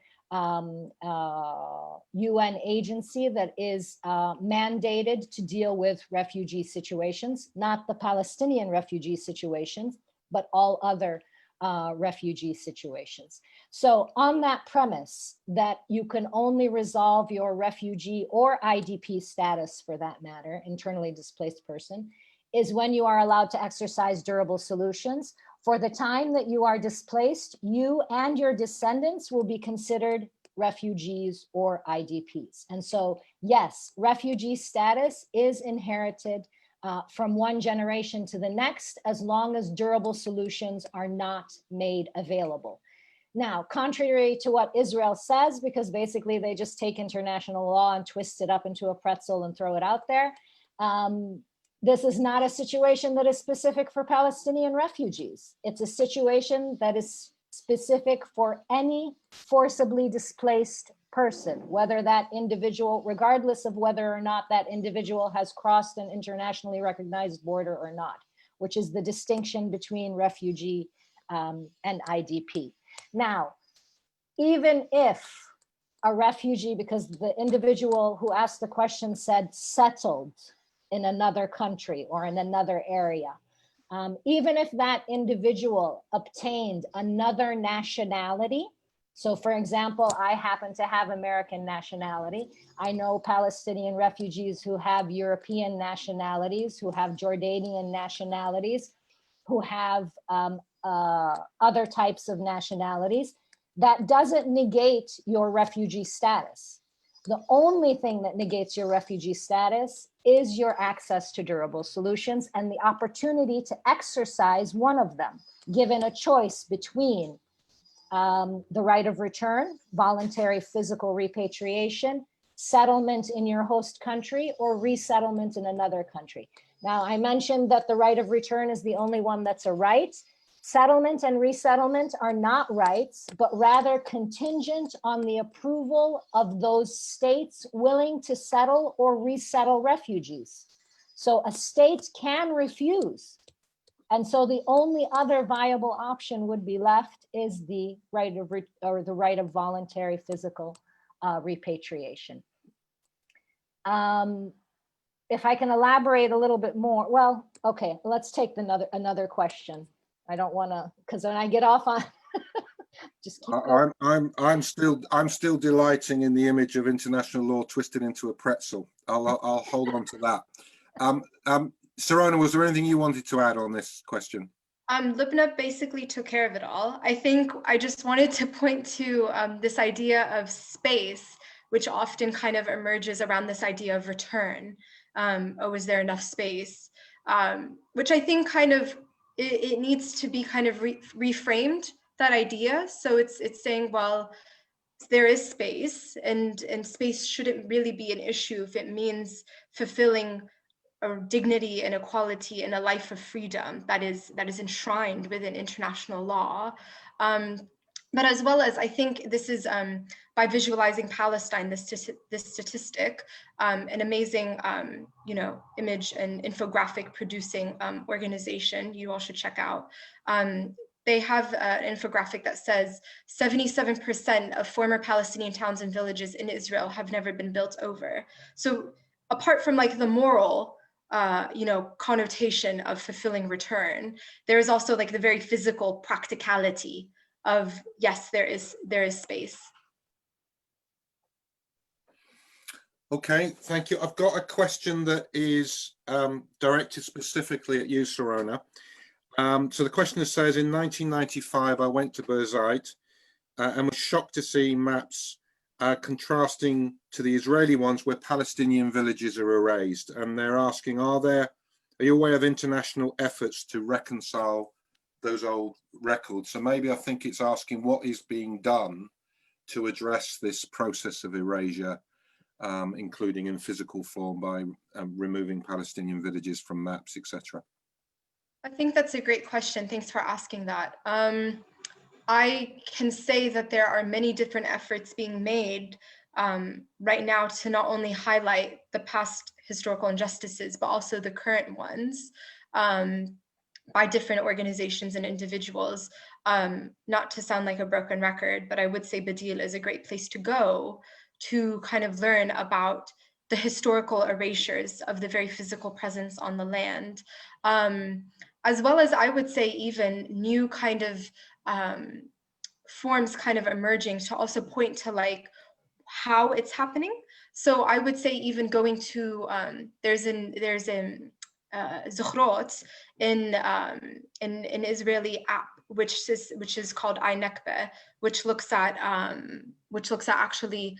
UN agency that is mandated to deal with refugee situations, not the Palestinian refugee situations, but all other refugee situations. So on that premise that you can only resolve your refugee or IDP status, for that matter, internally displaced person, is when you are allowed to exercise durable solutions. For the time that you are displaced, you and your descendants will be considered refugees or IDPs. And so, yes, refugee status is inherited from one generation to the next, as long as durable solutions are not made available. Now, contrary to what Israel says, because basically they just take international law and twist it up into a pretzel and throw it out there, this is not a situation that is specific for Palestinian refugees. It's a situation that is specific for any forcibly displaced person, whether that individual, regardless of whether or not that individual has crossed an internationally recognized border or not. which is the distinction between refugee and IDP. Now, even if a refugee, because the individual who asked the question said settled in another country or in another area, even if that individual obtained another nationality, so for example, I happen to have American nationality. I know Palestinian refugees who have European nationalities, who have Jordanian nationalities, who have other types of nationalities. That doesn't negate your refugee status. The only thing that negates your refugee status is your access to durable solutions and the opportunity to exercise one of them, given a choice between the right of return, voluntary physical repatriation, settlement in your host country, or resettlement in another country. Now, I mentioned that the right of return is the only one that's a right. Settlement and resettlement are not rights, but rather contingent on the approval of those states willing to settle or resettle refugees. So a state can refuse. And so the only other viable option would be left is the right of voluntary physical repatriation. If I can elaborate a little bit more, well, okay, let's take another question. I don't want to, because when I get off on, just keep going. I'm still delighting in the image of international law twisted into a pretzel. I'll hold on to that. Sarona, was there anything you wanted to add on this question? Lubnah basically took care of it all. I think I just wanted to point to this idea of space, which often kind of emerges around this idea of return. Oh, is there enough space? Which I think kind of, it needs to be kind of reframed, that idea. So it's saying, well, there is space, and space shouldn't really be an issue if it means fulfilling dignity and equality and a life of freedom that is enshrined within international law. But as well as, I think this is by visualizing Palestine, this statistic, an amazing image and infographic producing organization you all should check out. They have an infographic that says 77% of former Palestinian towns and villages in Israel have never been built over. So apart from like the moral connotation of fulfilling return, there is also like the very physical practicality of, yes, there is space. Okay, thank you. I've got a question that is directed specifically at you, Sarona. So the questioner says, in 1995, I went to Birzeit and was shocked to see maps contrasting to the Israeli ones where Palestinian villages are erased. And they're asking, are you aware of international efforts to reconcile those old records? So maybe I think it's asking what is being done to address this process of erasure, including in physical form by removing Palestinian villages from maps, etc. I think that's a great question. Thanks for asking that. I can say that there are many different efforts being made right now to not only highlight the past historical injustices, but also the current ones by different organizations and individuals. Not to sound like a broken record, but I would say BADIL is a great place to go to kind of learn about the historical erasures of the very physical presence on the land. As well as, I would say, even new kind of forms kind of emerging to also point to like how it's happening. So I would say even going to there's an Zukhrot in Israeli app which is called iNekbe, which looks at actually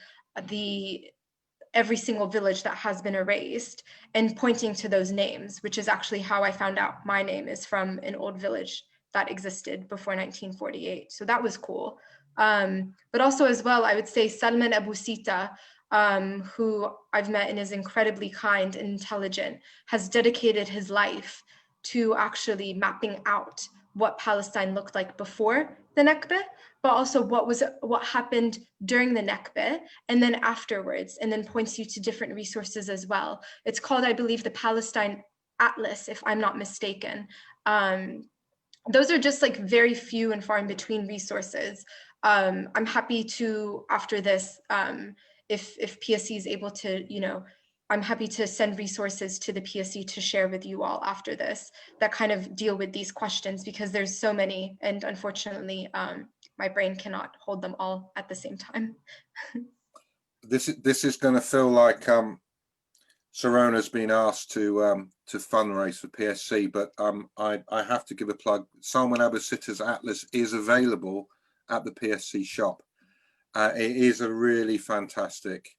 every single village that has been erased and pointing to those names, which is actually how I found out my name is from an old village that existed before 1948. So that was cool. But also as well, I would say Salman Abu Sita, who I've met and is incredibly kind and intelligent, has dedicated his life to actually mapping out what Palestine looked like before the Nakba, but also what happened during the Nakba and then afterwards, and then points you to different resources as well. It's called, I believe, the Palestine atlas, if I'm not mistaken. Those are just like very few and far in between resources. I'm happy to, after this, if PSC is able to, I'm happy to send resources to the PSC to share with you all after this that kind of deal with these questions, because there's so many, and unfortunately, my brain cannot hold them all at the same time. This is going to feel like Sarona's been asked to fundraise for PSC, but I have to give a plug. Salman Abu-Sitta's Atlas is available at the PSC shop. It is a really fantastic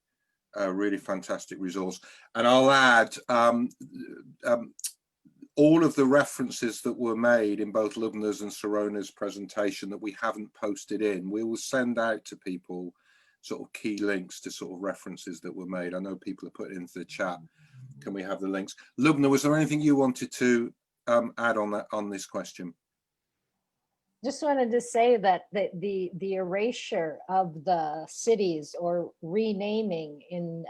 resource, and I'll add all of the references that were made in both Lubnah's and Sarona's presentation that we haven't posted in. We will send out to people sort of key links to sort of references that were made. I know people are putting into the chat. Can we have the links? Lubnah, was there anything you wanted to add on that, on this question? Just wanted to say that the erasure of the cities, or renaming in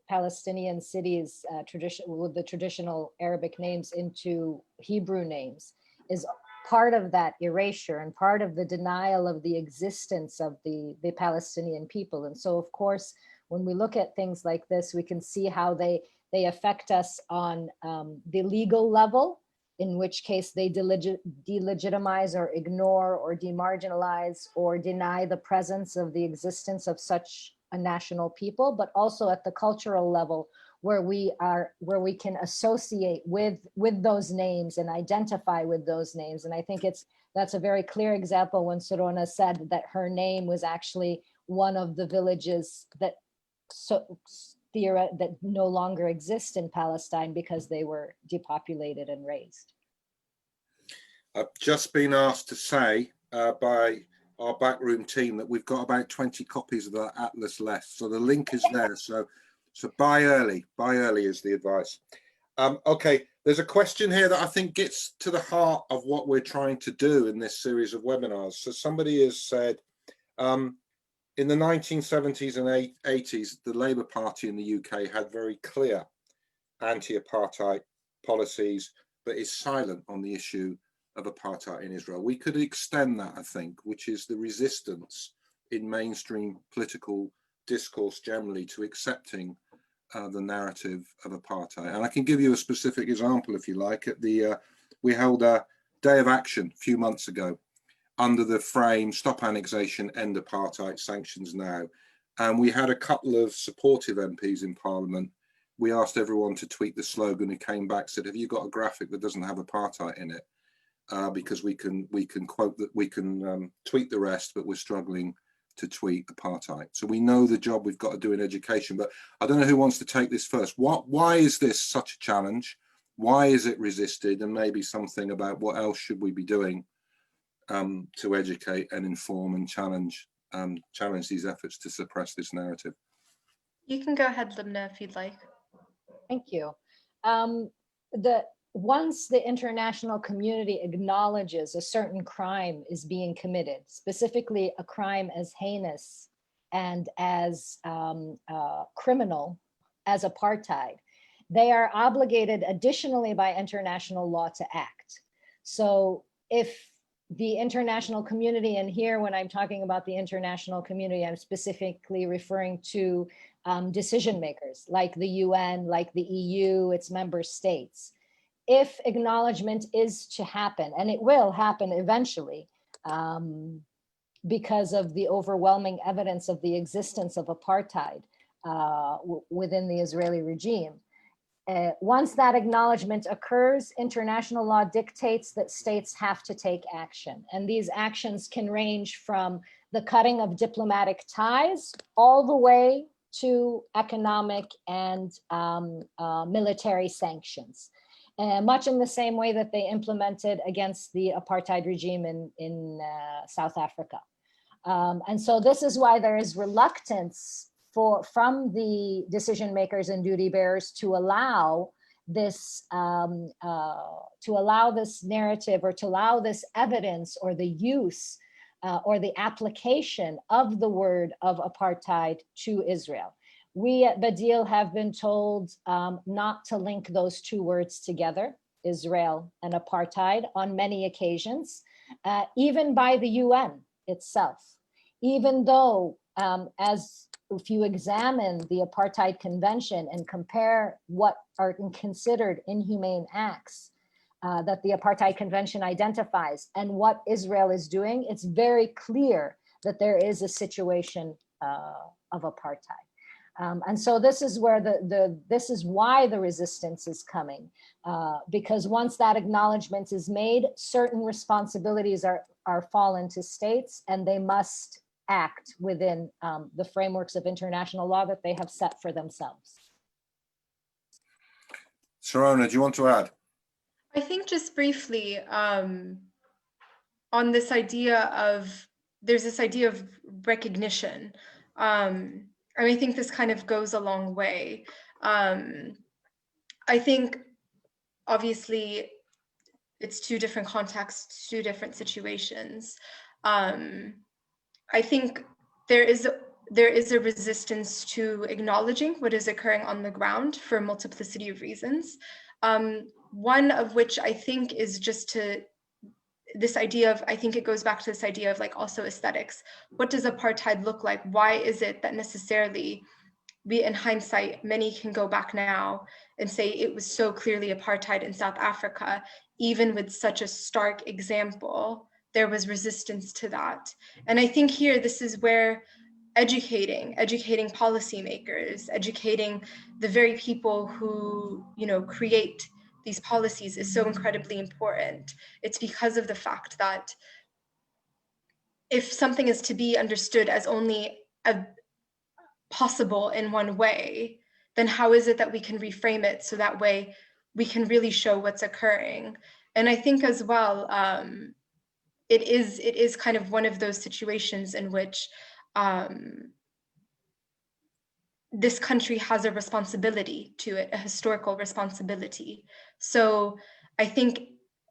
Palestinian cities with the traditional Arabic names into Hebrew names, is part of that erasure and part of the denial of the existence of the Palestinian people. And so, of course, when we look at things like this, we can see how they affect us on the legal level, in which case they delegitimize or ignore or demarginalize or deny the presence of the existence of such a national people, but also at the cultural level, where we can associate with those names and identify with those names. And I think that's a very clear example when Sarona said that her name was actually one of the villages that that no longer exist in Palestine because they were depopulated and razed. I've just been asked to say by our backroom team that we've got about 20 copies of that atlas left. So the link is there. So buy early is the advice. Okay, there's a question here that I think gets to the heart of what we're trying to do in this series of webinars. So somebody has said, in the 1970s and 80s, the Labour Party in the UK had very clear anti-apartheid policies, but is silent on the issue of apartheid in Israel. We could extend that, I think, which is the resistance in mainstream political discourse generally to accepting the narrative of apartheid. And I can give you a specific example, if you like. At the we held a day of action a few months ago under the frame Stop Annexation, End Apartheid, Sanctions Now. And we had a couple of supportive MPs in Parliament. We asked everyone to tweet the slogan, who came back, said, have you got a graphic that doesn't have apartheid in it? Because we can quote that, we can tweet the rest, but we're struggling to tweet apartheid. So we know the job we've got to do in education, but I don't know who wants to take this first. Why is this such a challenge? Why is it resisted? And maybe something about what else should we be doing to educate and inform and challenge these efforts to suppress this narrative. You can go ahead, Lubnah, if you'd like. Thank you. Once the international community acknowledges a certain crime is being committed, specifically a crime as heinous and as criminal as apartheid, they are obligated additionally by international law to act. So if the international community, and here when I'm talking about the international community, I'm specifically referring to decision makers like the UN, like the EU, its member states. If acknowledgement is to happen, and it will happen eventually, because of the overwhelming evidence of the existence of apartheid within the Israeli regime, once that acknowledgement occurs, international law dictates that states have to take action. And these actions can range from the cutting of diplomatic ties all the way to economic and military sanctions. Much in the same way that they implemented against the apartheid regime in South Africa. And so this is why there is reluctance from the decision makers and duty bearers to allow this narrative, or to allow this evidence, or the use or the application of the word of apartheid to Israel. We at BADIL have been told not to link those two words together, Israel and apartheid, on many occasions, even by the UN itself. Even though, as if you examine the Apartheid Convention and compare what are considered inhumane acts that the Apartheid Convention identifies and what Israel is doing, it's very clear that there is a situation of apartheid. And so this is where this is why the resistance is coming, because once that acknowledgement is made, certain responsibilities are fallen to states, and they must act within the frameworks of international law that they have set for themselves. Sarona, do you want to add? I think just briefly on this idea of, there's this idea of recognition. And I think this kind of goes a long way. I think obviously it's two different contexts, two different situations. I think there is a resistance to acknowledging what is occurring on the ground for a multiplicity of reasons. One of which I think is just this idea of, I think it goes back to this idea of like also aesthetics. What does apartheid look like? Why is it that necessarily we, in hindsight, many can go back now and say it was so clearly apartheid in South Africa, even with such a stark example, there was resistance to that. And I think here, this is where educating policymakers, educating the very people who, create these policies is so incredibly important. It's because of the fact that if something is to be understood as only possible in one way, then how is it that we can reframe it so that way we can really show what's occurring? And I think as well, it is kind of one of those situations in which this country has a responsibility to it, a historical responsibility. So I think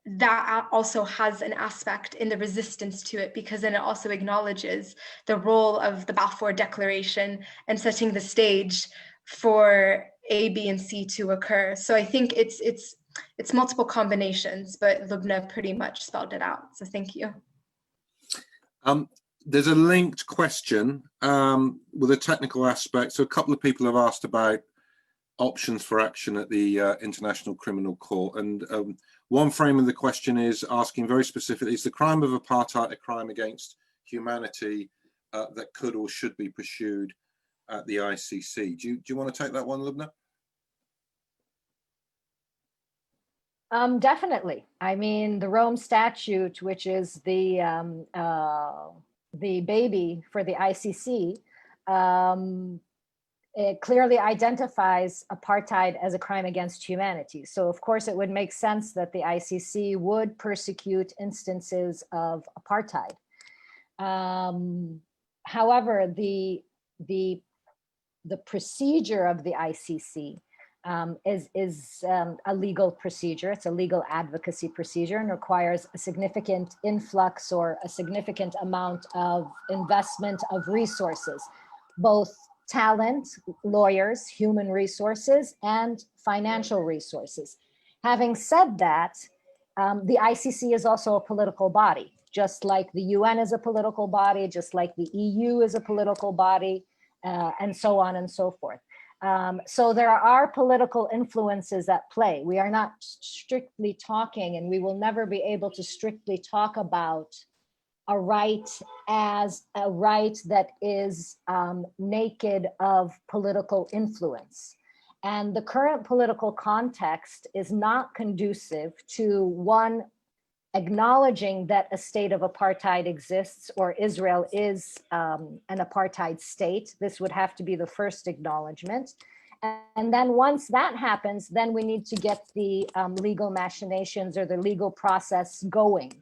that also has an aspect in the resistance to it, because then it also acknowledges the role of the Balfour Declaration and setting the stage for A, B, and C to occur. So I think it's multiple combinations, but Lubnah pretty much spelled it out. So thank you. There's a linked question with a technical aspect. So a couple of people have asked about options for action at the International Criminal Court. And one frame of the question is asking very specifically, is the crime of apartheid a crime against humanity that could or should be pursued at the ICC? Do you want to take that one, Lubnah? Definitely. I mean, the Rome Statute, which is the baby for the ICC, it clearly identifies apartheid as a crime against humanity. So of course it would make sense that the ICC would persecute instances of apartheid. However, the procedure of the ICC is a legal procedure. It's a legal advocacy procedure and requires a significant influx or a significant amount of investment of resources, both talent, lawyers, human resources, and financial resources. Having said that, the ICC is also a political body, just like the UN is a political body, just like the EU is a political body, and so on and so forth. So there are political influences at play. We are not strictly talking, and we will never be able to strictly talk about a right as a right that is naked of political influence. And the current political context is not conducive to, one, acknowledging that a state of apartheid exists or Israel is an apartheid state. This would have to be the first acknowledgement. And then once that happens, then we need to get the legal machinations or the legal process going.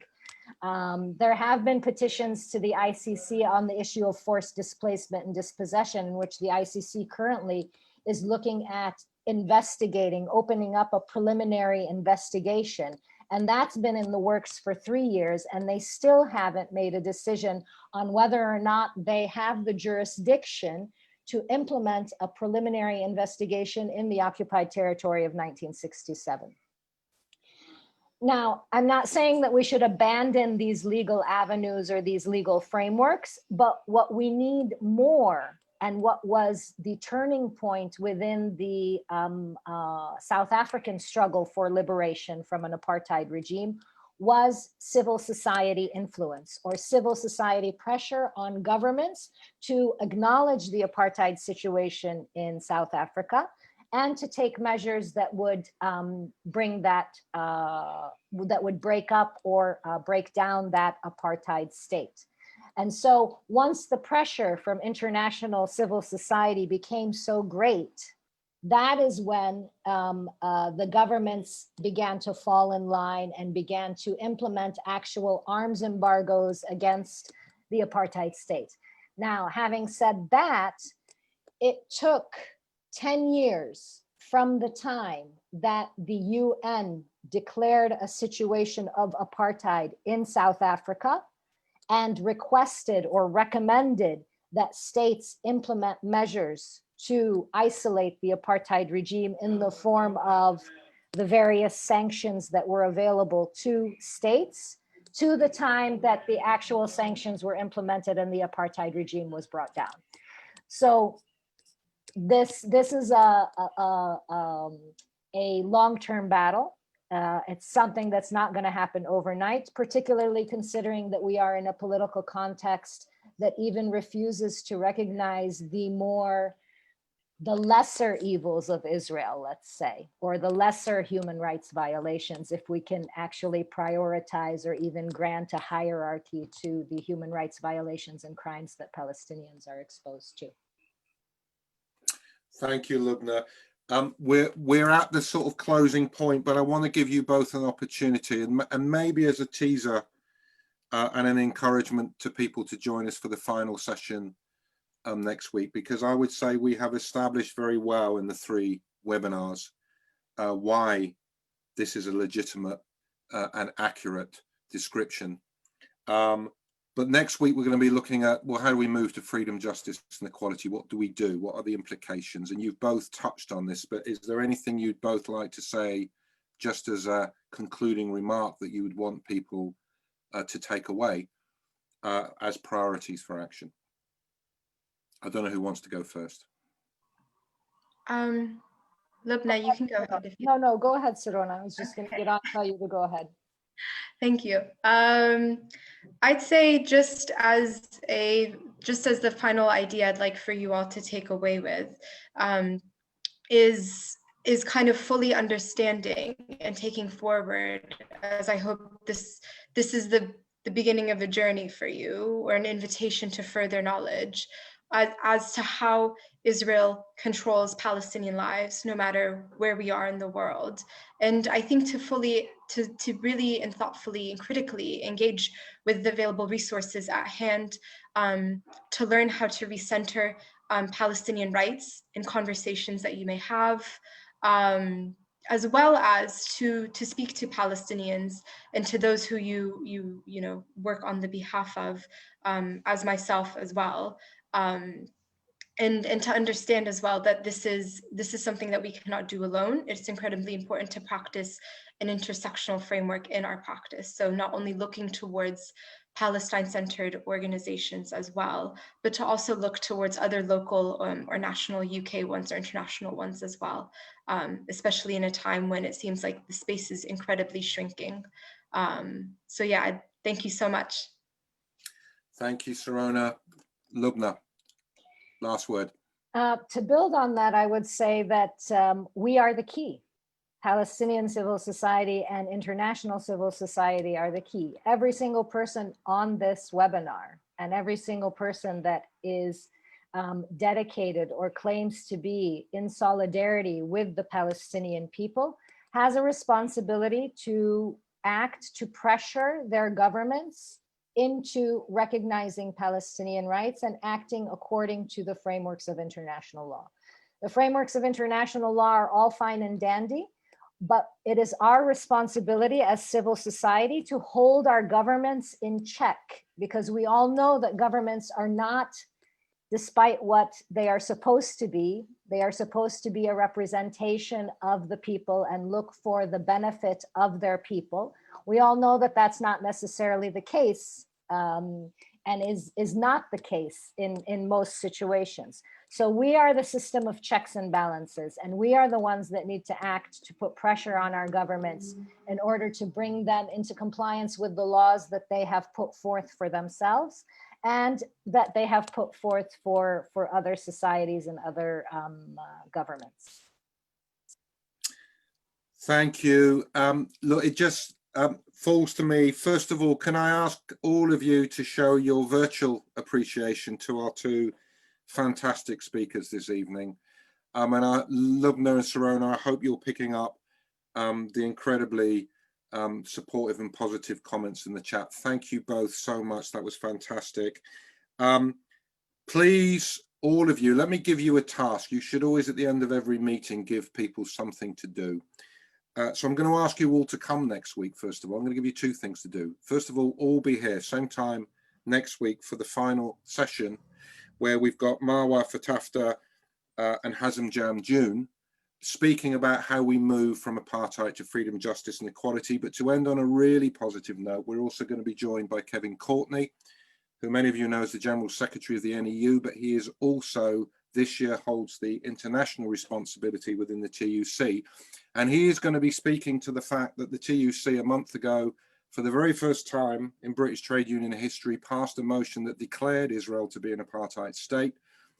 There have been petitions to the ICC on the issue of forced displacement and dispossession, in which the ICC currently is looking at investigating, opening up a preliminary investigation. And that's been in the works for 3 years, and they still haven't made a decision on whether or not they have the jurisdiction to implement a preliminary investigation in the occupied territory of 1967. Now, I'm not saying that we should abandon these legal avenues or these legal frameworks, but what we need more, and what was the turning point within the South African struggle for liberation from an apartheid regime, was civil society influence or civil society pressure on governments to acknowledge the apartheid situation in South Africa and to take measures that would bring that, that would break up or break down that apartheid state. And so once the pressure from international civil society became so great, that is when the governments began to fall in line and began to implement actual arms embargoes against the apartheid state. Now, having said that, it took 10 years from the time that the UN declared a situation of apartheid in South Africa and requested or recommended that states implement measures to isolate the apartheid regime in the form of the various sanctions that were available to states, to the time that the actual sanctions were implemented and the apartheid regime was brought down. So this is a long-term battle. It's something that's not going to happen overnight, particularly considering that we are in a political context that even refuses to recognize the lesser evils of Israel, let's say, or the lesser human rights violations, if we can actually prioritize or even grant a hierarchy to the human rights violations and crimes that Palestinians are exposed to. Thank you, Lubnah. We're at the sort of closing point, but I want to give you both an opportunity and maybe as a teaser and an encouragement to people to join us for the final session next week, because I would say we have established very well in the 3 webinars why this is a legitimate and accurate description. But next week, we're going to be looking at, well, how do we move to freedom, justice, and equality? What do we do? What are the implications? And you've both touched on this, but is there anything you'd both like to say, just as a concluding remark, that you would want people to take away as priorities for action? I don't know who wants to go first. Lubnah, you can go ahead. If you... No, go ahead, Sarona. I was just going to tell you to go ahead. Thank you. I'd say just as the final idea I'd like for you all to take away with is kind of fully understanding and taking forward, as I hope this is the beginning of a journey for you, or an invitation to further knowledge as to how Israel controls Palestinian lives, no matter where we are in the world. And I think to really and thoughtfully and critically engage with the available resources at hand, to learn how to recenter Palestinian rights in conversations that you may have, as well as to speak to Palestinians and to those who you work on the behalf of, as myself as well. And to understand as well that this is something that we cannot do alone. It's incredibly important to practice an intersectional framework in our practice. So not only looking towards Palestine-centered organizations as well, but to also look towards other local or national UK ones or international ones as well, especially in a time when it seems like the space is incredibly shrinking. So yeah, thank you so much. Thank you, Sarona. Lubnah, last word. To build on that, I would say that we are the key. Palestinian civil society and international civil society are the key. Every single person on this webinar and every single person that is dedicated or claims to be in solidarity with the Palestinian people has a responsibility to act to pressure their governments into recognizing Palestinian rights and acting according to the frameworks of international law. The frameworks of international law are all fine and dandy, but it is our responsibility as civil society to hold our governments in check, because we all know that governments are not despite what they are supposed to be. They are supposed to be a representation of the people and look for the benefit of their people. We all know that that's not necessarily the case, and is not the case in most situations. So we are the system of checks and balances, and we are the ones that need to act to put pressure on our governments in order to bring them into compliance with the laws that they have put forth for themselves and that they have put forth for other societies and other governments. Thank you. Look, it just falls to me. First of all, can I ask all of you to show your virtual appreciation to our two fantastic speakers this evening? And Lubnah and Sarona, I hope you're picking up the incredibly supportive and positive comments in the chat. Thank you both so much. That was fantastic. Please, all of you, let me give you a task. You should always, at the end of every meeting, give people something to do. So I'm going to ask you all to come next week, first of all. I'm going to give you two things to do. First of all be here, same time next week for the final session, where we've got Marwa Fatafta and Hazem Jam June speaking about how we move from apartheid to freedom, justice and equality. But to end on a really positive note, we're also going to be joined by Kevin Courtney, who many of you know is the General Secretary of the NEU, but he is also this year holds the international responsibility within the TUC. And he is going to be speaking to the fact that the TUC a month ago, for the very first time in British trade union history, passed a motion that declared Israel to be an apartheid state.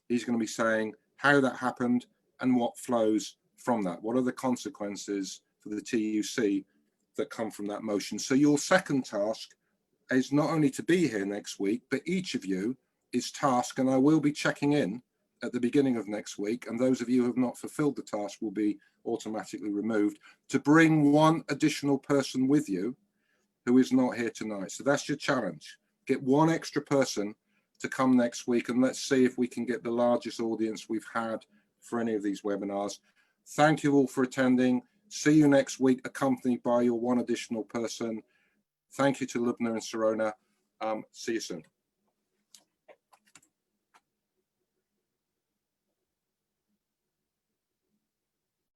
He's going to be saying how that happened and what flows from that. What are the consequences for the TUC that come from that motion? So your second task is not only to be here next week, but each of you is tasked, and I will be checking in at the beginning of next week, and those of you who have not fulfilled the task will be automatically removed, to bring one additional person with you who is not here tonight. So that's your challenge. Get one extra person to come next week, and let's see if we can get the largest audience we've had for any of these webinars. Thank you all for attending. See you next week, accompanied by your one additional person. Thank you to Lubnah and Sarona. See you soon.